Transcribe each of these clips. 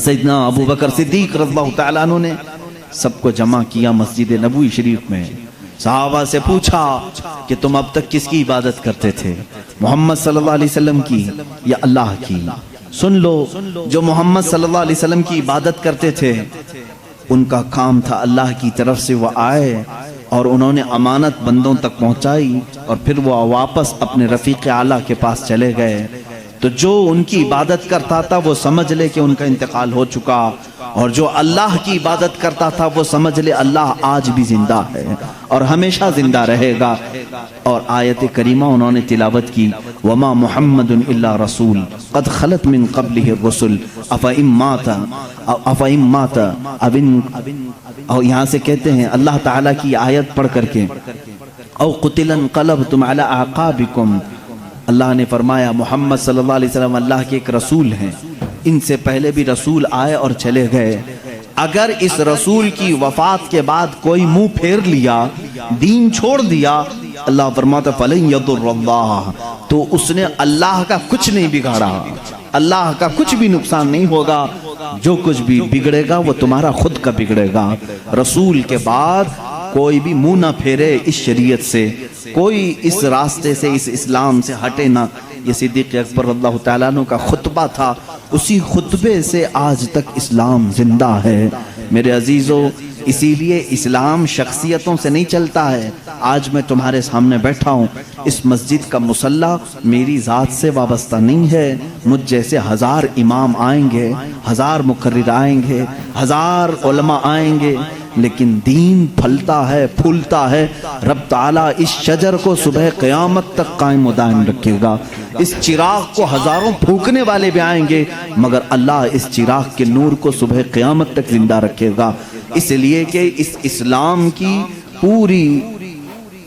سیدنا ابو بکر صدیق رضی اللہ تعالیٰ عنہ نے سب کو جمع کیا مسجد نبوی شریف میں. صحابہ سے پوچھا کہ تم اب تک کس کی عبادت کرتے تھے, محمد صلی اللہ علیہ وسلم کی یا اللہ کی؟ سن لو, جو محمد صلی اللہ علیہ وسلم کی عبادت کرتے تھے ان کا کام تھا اللہ کی طرف سے وہ آئے اور انہوں نے امانت بندوں تک پہنچائی اور پھر وہ واپس اپنے رفیق اعلیٰ کے پاس چلے گئے. تو جو ان کی عبادت کرتا تھا وہ سمجھ لے کہ ان کا انتقال ہو چکا, اور جو اللہ کی عبادت کرتا تھا وہ سمجھ لے اللہ آج بھی زندہ ہے اور ہمیشہ زندہ رہے گا. اور آیت کریمہ انہوں نے تلاوت کی, وما محمد الا رسول قد خلت من قبلہ الرسل افئن مات اور یہاں سے کہتے ہیں اللہ تعالیٰ کی آیت پڑھ کر کے, او قتل انقلبتم علی اعقابکم, اللہ نے فرمایا محمد صلی اللہ علیہ وسلم اللہ کے ایک رسول ہیں, ان سے پہلے بھی رسول آئے اور چلے گئے. اگر اس رسول کی وفات کے بعد کوئی منہ پھیر لیا, دین چھوڑ دیا, اللہ فرماتا فلن یضر اللہ, تو اس نے اللہ کا کچھ نہیں بگاڑا, اللہ کا کچھ بھی نقصان نہیں ہوگا. جو کچھ بھی بگڑے گا وہ تمہارا خود کا بگڑے گا. رسول کے بعد کوئی بھی منہ نہ پھیرے اس شریعت سے, کوئی اس راستے سے اس اسلام سے ہٹے نہ. یہ صدیق اکبر رضی اللہ تعالیٰ عنہ کا خطبہ تھا, اسی خطبے سے آج تک اسلام زندہ ہے. میرے عزیزو, اسی لیے اسلام شخصیتوں سے نہیں چلتا ہے. آج میں تمہارے سامنے بیٹھا ہوں, اس مسجد کا مصلی میری ذات سے وابستہ نہیں ہے. مجھ جیسے ہزار امام آئیں گے, ہزار مقرر آئیں گے, ہزار علماء آئیں گے, لیکن دین پھلتا ہے, پھولتا ہے. رب تعالیٰ اس شجر کو صبح قیامت تک قائم و دائم رکھے گا. اس چراغ کو ہزاروں پھونکنے والے بھی آئیں گے, مگر اللہ اس چراغ کے نور کو صبح قیامت تک زندہ رکھے گا. اس لیے کہ اس اسلام کی پوری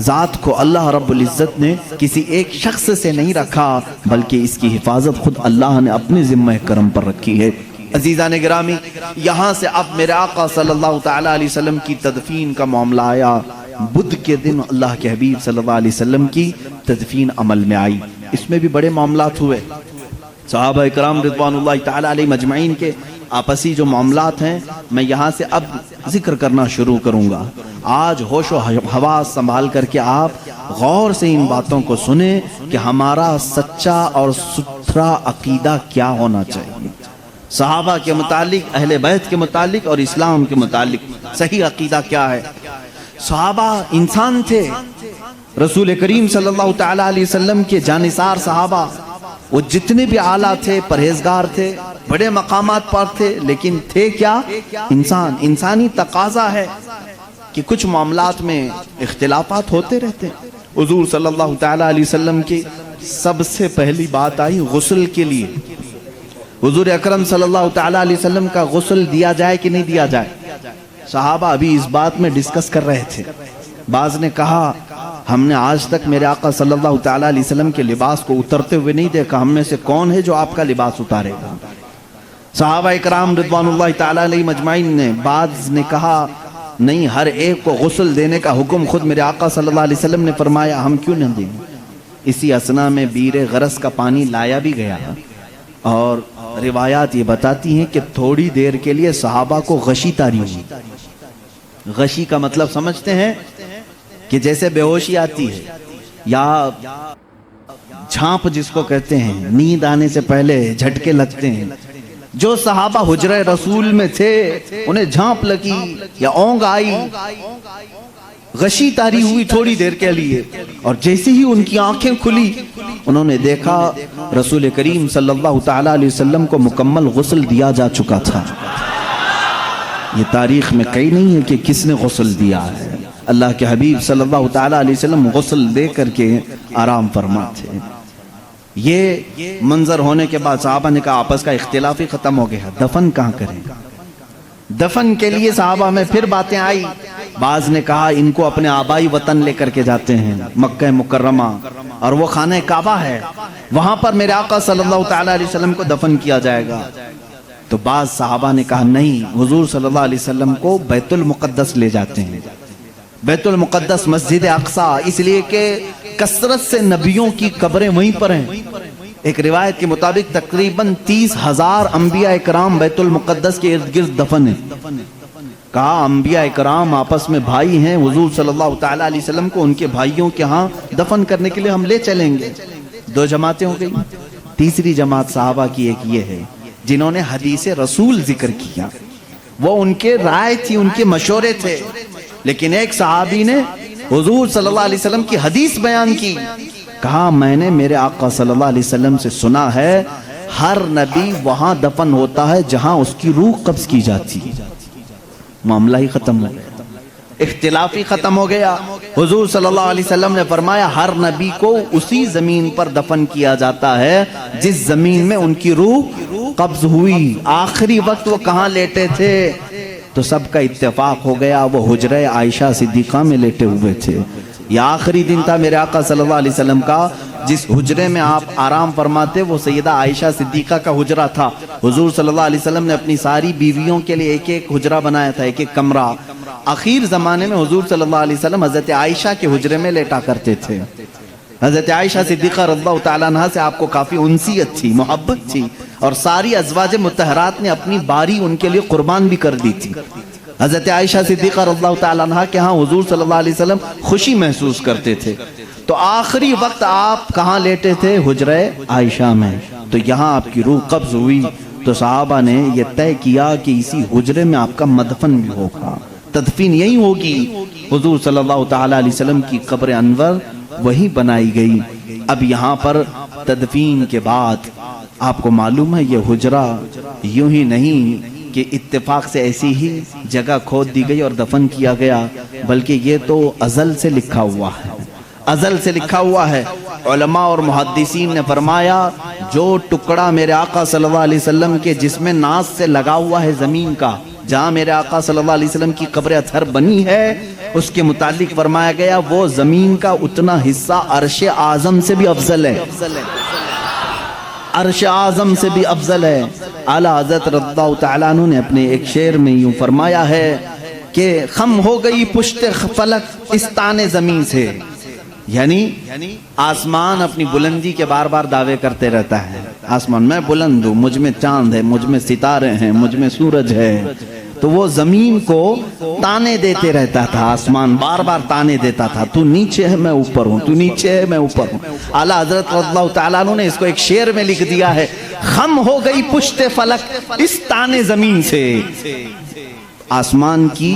ذات کو اللہ رب العزت نے کسی ایک شخص سے نہیں رکھا, بلکہ اس کی حفاظت خود اللہ نے اپنے ذمہ کرم پر رکھی ہے. عزیزان گرامی, یہاں سے اب میرے آقا صلی اللہ تعالیٰ علیہ وسلم کی تدفین کا معاملہ آیا. بدھ کے دن اللہ کے حبیب صلی اللہ علیہ وسلم کی تدفین عمل میں آئی. اس میں بھی بڑے معاملات ہوئے. صحابہ کرام رضوان اللہ تعالیٰ علیہ مجمعین کے آپسی جو معاملات ہیں میں یہاں سے اب ذکر کرنا شروع کروں گا. آج ہوش و حواس سنبھال کر کے آپ غور سے ان باتوں کو سنیں کہ ہمارا سچا اور ستھرا عقیدہ کیا ہونا چاہیے. صحابہ کے متعلق, اہل بیت کے متعلق اور اسلام کے متعلق صحیح عقیدہ کیا ہے. صحابہ انسان تھے, رسول کریم صلی اللہ تعالیٰ علیہ وسلم کے جانثار صحابہ, وہ جتنے بھی اعلیٰ تھے, پرہیزگار تھے, بڑے مقامات پر تھے, لیکن تھے کیا؟ انسان. انسانی تقاضا ہے کہ کچھ معاملات میں اختلافات ہوتے رہتے ہیں. حضور صلی اللہ تعالیٰ علیہ وسلم کی سب سے پہلی بات آئی غسل کے لیے. حضور اکرم صلی اللہ تعالیٰ علیہ وسلم کا غسل دیا جائے کہ نہیں دیا جائے. صحابہ ابھی اس بات میں ڈسکس کر رہے تھے. بعض نے کہا ہم نے آج تک میرے آقا صلی اللہ تعالیٰ علیہ وسلم کے لباس کو اترتے ہوئے نہیں دیکھا, ہم میں سے کون ہے جو آپ کا لباس اتارے گا. صحابہ اکرام رضوان اللہ تعالیٰ علیہ مجمعین نے, بعض نے کہا نہیں, ہر ایک کو غسل دینے کا حکم خود میرے آقا صلی اللہ علیہ وسلم نے فرمایا, ہم کیوں نہ دیں. اسی اثنا میں بیر غرض کا پانی لایا بھی گیا, اور روایات یہ بتاتی ہیں کہ تھوڑی دیر کے لیے صحابہ کو غشی طاری ہوئی. غشی کا مطلب سمجھتے ہیں کہ جیسے بے ہوشی آتی ہے یا جھانپ جس کو کہتے ہیں, نیند آنے سے پہلے جھٹکے لگتے ہیں. جو صحابہ حجرہ رسول میں تھے انہیں جھانپ لگی یا اونگ آئی, غشی طاری ہوئی تھوڑی دیر کے لیے, اور جیسے ہی ان کی آنکھیں کھلی انہوں نے دیکھا رسول کریم صلی اللہ تعالیٰ علیہ وسلم کو مکمل غسل دیا جا چکا تھا. یہ تاریخ میں کہیں نہیں ہے کہ کس نے غسل دیا ہے. اللہ کے حبیب صلی اللہ تعالیٰ علیہ وسلم غسل دے کر کے آرام فرما تھے. یہ منظر ہونے کے بعد صحابہ نے کہا آپس کا اختلاف ہی ختم ہو گیا, دفن کہاں کریں. دفن کے لیے صحابہ میں پھر باتیں آئی. بعض نے کہا ان کو اپنے آبائی وطن لے کر کے جاتے ہیں مکہ مکرمہ, اور وہ خانہ کعبہ ہے, وہاں پر میرے آقا صلی اللہ تعالیٰ علیہ وسلم کو دفن کیا جائے گا. تو بعض صحابہ نے کہا نہیں, حضور صلی اللہ علیہ وسلم کو بیت المقدس لے جاتے ہیں. بیت المقدس, مسجد اقصی, اس لیے کہ کثرت سے نبیوں کی قبریں وہیں پر ہیں. ایک روایت کے مطابق تقریباً 30,000 انبیاء اکرام بیت المقدس کے ارد گرد دفن ہیں۔ کہا انبیاء اکرام آپس میں بھائی ہیں، حضور صلی اللہ تعالیٰ علیہ وسلم کو ان کے بھائیوں کے ہاں دفن کرنے کے لیے ہم لے چلیں گے۔ 2 جماعتیں ہو گئی۔ تیسری جماعت صحابہ کی ایک یہ ہے جنہوں نے حدیث رسول ذکر کیا، وہ ان کے رائے تھی، ان کے مشورے تھے، لیکن ایک صحابی نے حضور صلی اللہ علیہ وسلم کی حدیث بیان کی۔ کہا میں نے میرے آقا صلی اللہ علیہ وسلم سے سنا ہے ہر نبی وہاں دفن ہوتا ہے جہاں اس کی روح قبض کی جاتی ہے۔ معاملہ ہی ختم ہو گیا، اختلاف ہی ختم ہو گیا۔ حضور صلی اللہ علیہ وسلم نے فرمایا ہر نبی کو اسی زمین پر دفن کیا جاتا ہے جس زمین میں ان کی روح قبض ہوئی۔ آخری وقت وہ کہاں لیٹے تھے؟ تو سب کا اتفاق ہو گیا وہ حجرہ عائشہ صدیقہ میں لیٹے ہوئے تھے۔ یہ آخری دن تھا میرے آقا صلی اللہ علیہ وسلم کا جس حجرے میں آپ آرام فرماتے، وہ سیدہ عائشہ صدیقہ کا حجرہ تھا۔ حضور صلی اللہ علیہ وسلم نے اپنی ساری بیویوں کے لیے ایک ایک حجرہ بنایا تھا، ایک ایک کمرہ۔ آخر زمانے میں حضور صلی اللہ علیہ وسلم حضرت عائشہ کے حجرے میں لیٹا کرتے تھے۔ حضرت عائشہ صدیقہ رضی اللہ تعالیٰ عنہا سے آپ کو کافی انسیت تھی، محبت تھی، اور ساری ازواج مطہرات نے اپنی باری ان کے لیے قربان بھی کر دی تھی۔ حضرت عائشہ صدیقہ رضی اللہ تعالیٰ عنہا کے ہاں حضور صلی اللہ علیہ وسلم خوشی محسوس کرتے تھے۔ تو آخری وقت آپ کہاں لیٹے تھے؟ حجرہ عائشہ میں۔ تو یہاں آپ کی روح قبض ہوئی تو صحابہ نے یہ طے کیا کہ اسی حجرے میں آپ کا مدفن بھی ہوگا، تدفین یہی ہوگی۔ حضور صلی اللہ تعالیٰ علیہ وسلم کی قبر انور وہی بنائی گئی۔ اب یہاں پر تدفین کے بعد آپ کو معلوم ہے یہ حجرہ یوں ہی نہیں کہ اتفاق سے ایسی ہی جگہ کھود دی گئی اور دفن کیا گیا، بلکہ یہ تو ازل سے لکھا ہوا ہے، ازل سے لکھا ہوا ہے۔ علماء اور محدثین نے فرمایا جو ٹکڑا میرے آقا صلی اللہ علیہ وسلم کے جسم ناز سے لگا ہوا ہے زمین کا، جہاں میرے آقا صلی اللہ علیہ وسلم کی قبر اطہر بنی ہے، اس کے متعلق فرمایا گیا وہ زمین کا اتنا حصہ عرش اعظم سے بھی افضل ہے، عرش اعظم سے بھی افضل ہے۔ اعلیٰ حضرت رضی اللہ تعالیٰ عنہ نے اپنے ایک شعر میں یوں فرمایا ہے کہ خم ہو گئی پشت فلک اس تانے زمین سے، یعنی آسمان اپنی بلندی کے بار بار دعوے کرتے رہتا ہے، آسمان میں بلند ہوں، مجھ میں چاند ہے، مجھ میں ستارے ہیں، مجھ میں سورج ہے، تو وہ زمین کو تانے دیتے رہتا تھا، آسمان بار بار تانے دیتا تھا، تو نیچے ہے میں اوپر ہوں، تو نیچے ہے میں اوپر ہوں۔ اعلیٰ حضرت رضی اللہ تعالیٰ عنہ نے اس کو ایک شعر میں لکھ دیا ہے، خم ہو گئی پشت فلک اس تانے زمین سے، آسمان کی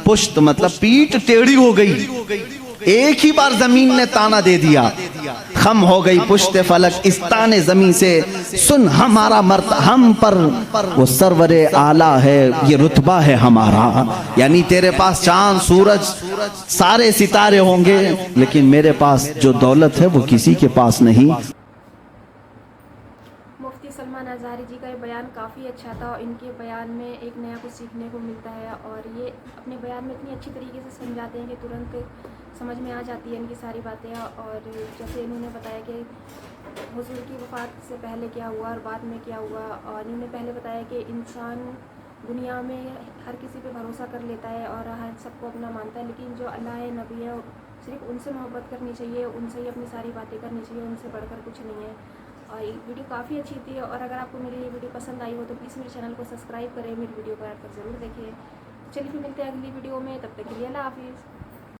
پشت مطلب پیٹ ٹیڑھی ہو گئی، ایک ہی بار زمین نے تانا دے دیا، خم ہو گئی پشت فلک اس تانے زمین سے، سن ہمارا ہم پر وہ سرور اعلیٰ ہے، یہ رتبہ ہے ہمارا، یعنی تیرے پاس چاند سورج سارے ستارے ہوں گے لیکن میرے پاس جو دولت ہے وہ کسی کے پاس نہیں۔ مفتی سلمان اظہری جی کا یہ بیان کافی اچھا تھا، اور ان کے بیان میں ایک نیا کچھ سیکھنے کو ملتا ہے، اور یہ اپنے بیان میں اتنی اچھی طریقے سے سمجھاتے ہیں کہ ترنت سمجھ میں آ جاتی ہے ان کی ساری باتیں۔ اور جیسے انہوں نے بتایا کہ حضور کی وفات سے پہلے کیا ہوا اور بعد میں کیا ہوا، اور انہوں نے پہلے بتایا کہ انسان دنیا میں ہر کسی پہ بھروسہ کر لیتا ہے اور ہر سب کو اپنا مانتا ہے، لیکن جو اللہ ہے، نبی ہے، صرف ان سے محبت کرنی چاہیے، ان سے ہی اپنی ساری باتیں کرنی چاہیے، ان سے بڑھ کر کچھ نہیں ہے۔ اور یہ ویڈیو کافی اچھی تھی، اور اگر آپ کو میری یہ ویڈیو پسند آئی ہو تو پلیز میرے چینل کو سبسکرائب کریں، میری ویڈیو کو ایڈ کر ضرور دیکھیں۔ چلیے پھر ملتے ہیں اگلی ویڈیو میں، تب تک کے لیے اللہ حافظ۔